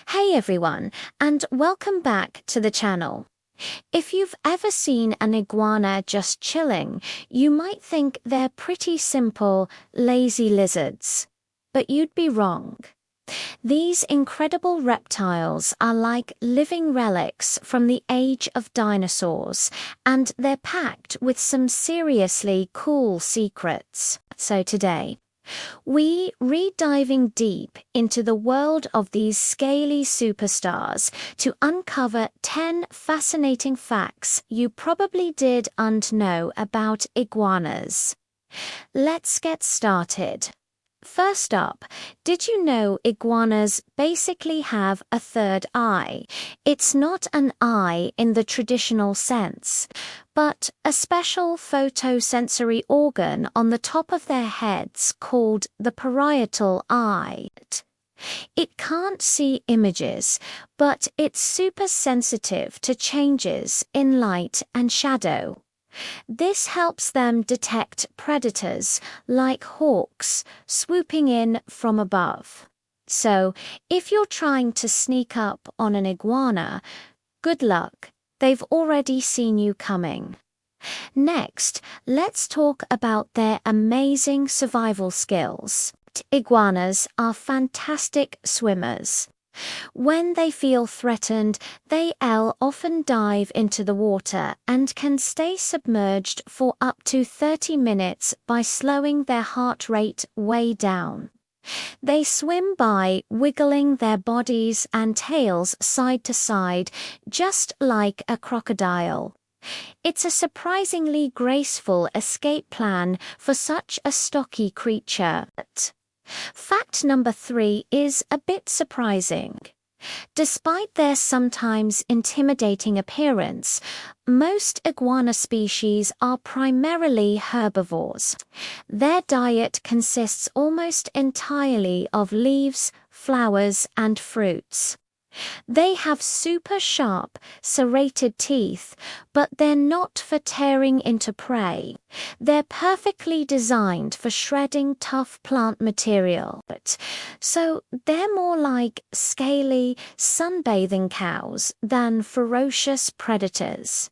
Hey everyone, and welcome back to the channel. If you've ever seen an iguana just chilling, you might think they're pretty simple, lazy lizards. But you'd be wrong. These incredible reptiles are like living relics from the age of dinosaurs, and they're packed with some seriously cool secrets. So today, we re-diving deep into the world of these scaly superstars to uncover 10 fascinating facts you probably didn't know about iguanas. Let's get started. First up, did you know iguanas basically have a third eye? It's not an eye in the traditional sense, but a special photosensory organ on the top of their heads called the parietal eye. It can't see images, but it's super sensitive to changes in light and shadow. This helps them detect predators like hawks swooping in from above. So, if you're trying to sneak up on an iguana, good luck, they've already seen you coming. Next, let's talk about their amazing survival skills. Iguanas are fantastic swimmers. When they feel threatened, they'll often dive into the water and can stay submerged for up to 30 minutes by slowing their heart rate way down. They swim by wiggling their bodies and tails side to side, just like a crocodile. It's a surprisingly graceful escape plan for such a stocky creature. Fact number 3 is a bit surprising. Despite their sometimes intimidating appearance, most iguana species are primarily herbivores. Their diet consists almost entirely of leaves, flowers, and fruits. They have super sharp, serrated teeth, but they're not for tearing into prey. They're perfectly designed for shredding tough plant material. So they're more like scaly, sunbathing cows than ferocious predators.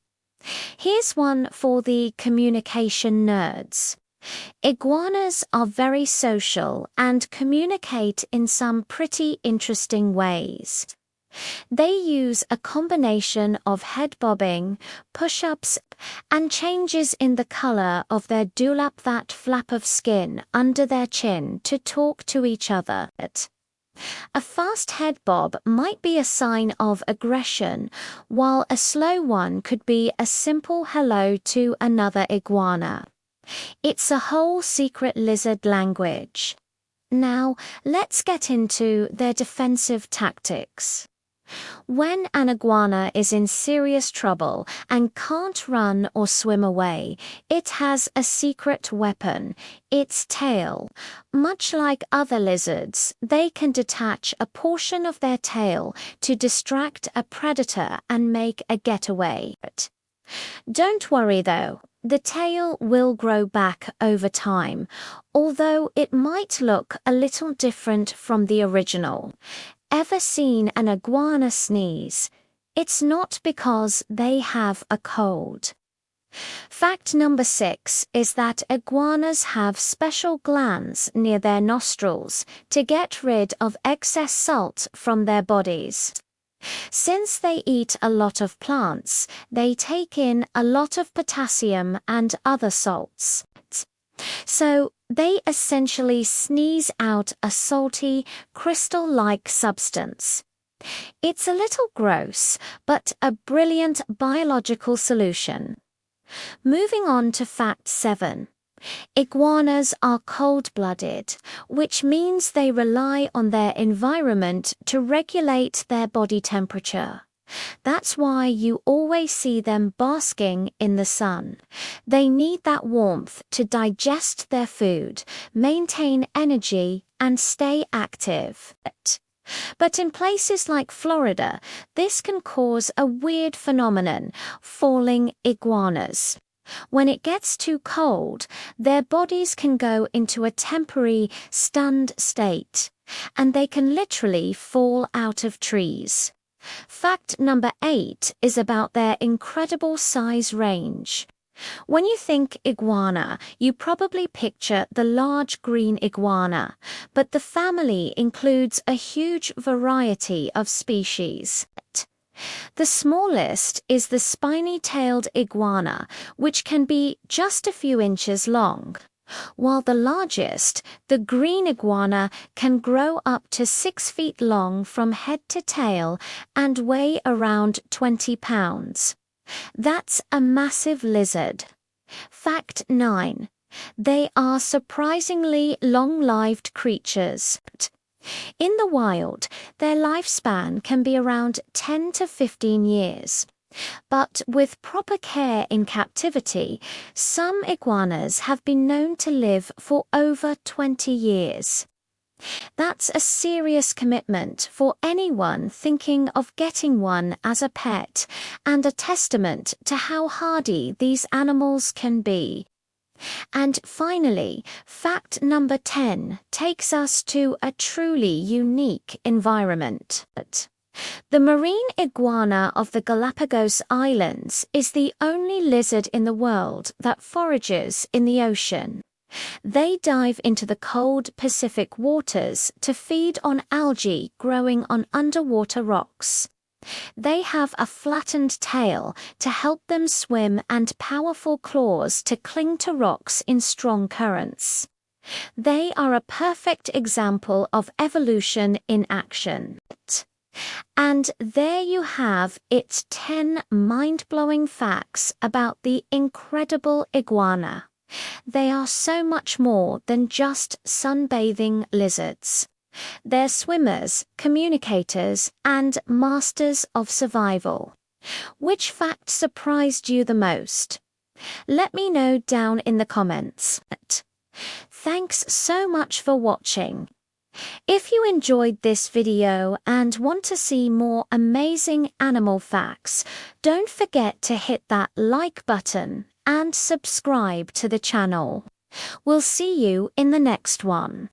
Here's one for the communication nerds. Iguanas are very social and communicate in some pretty interesting ways. They use a combination of head bobbing, push-ups, and changes in the color of their dewlap, that flap of skin under their chin, to talk to each other. A fast head bob might be a sign of aggression, while a slow one could be a simple hello to another iguana. It's a whole secret lizard language. Now, let's get into their defensive tactics. When an iguana is in serious trouble and can't run or swim away, it has a secret weapon, its tail. Much like other lizards, they can detach a portion of their tail to distract a predator and make a getaway. Don't worry though, the tail will grow back over time, although it might look a little different from the original. Ever seen an iguana sneeze? It's not because they have a cold. Fact number 6 is that iguanas have special glands near their nostrils to get rid of excess salt from their bodies. Since they eat a lot of plants, they take in a lot of potassium and other salts. So, they essentially sneeze out a salty, crystal-like substance. It's a little gross, but a brilliant biological solution. Moving on to fact 7. Iguanas are cold-blooded, which means they rely on their environment to regulate their body temperature. That's why you always see them basking in the sun. They need that warmth to digest their food, maintain energy, and stay active. But in places like Florida, this can cause a weird phenomenon, falling iguanas. When it gets too cold, their bodies can go into a temporary, stunned state. and they can literally fall out of trees. Fact number 8 is about their incredible size range. When you think iguana, you probably picture the large green iguana, but the family includes a huge variety of species. The smallest is the spiny-tailed iguana, which can be just a few inches long, while the largest, the green iguana, can grow up to 6 feet long from head to tail and weigh around 20 pounds. That's a massive lizard. Fact 9. They are surprisingly long-lived creatures. In the wild, their lifespan can be around 10 to 15 years. But with proper care in captivity, some iguanas have been known to live for over 20 years. That's a serious commitment for anyone thinking of getting one as a pet, and a testament to how hardy these animals can be. And finally, fact number 10 takes us to a truly unique environment. The marine iguana of the Galapagos Islands is the only lizard in the world that forages in the ocean. They dive into the cold Pacific waters to feed on algae growing on underwater rocks. They have a flattened tail to help them swim and powerful claws to cling to rocks in strong currents. They are a perfect example of evolution in action. And there you have its 10 mind-blowing facts about the incredible iguana. They are so much more than just sunbathing lizards. They're swimmers, communicators, and masters of survival. Which fact surprised you the most? Let me know down in the comments. Thanks so much for watching. If you enjoyed this video and want to see more amazing animal facts, don't forget to hit that like button and subscribe to the channel. We'll see you in the next one.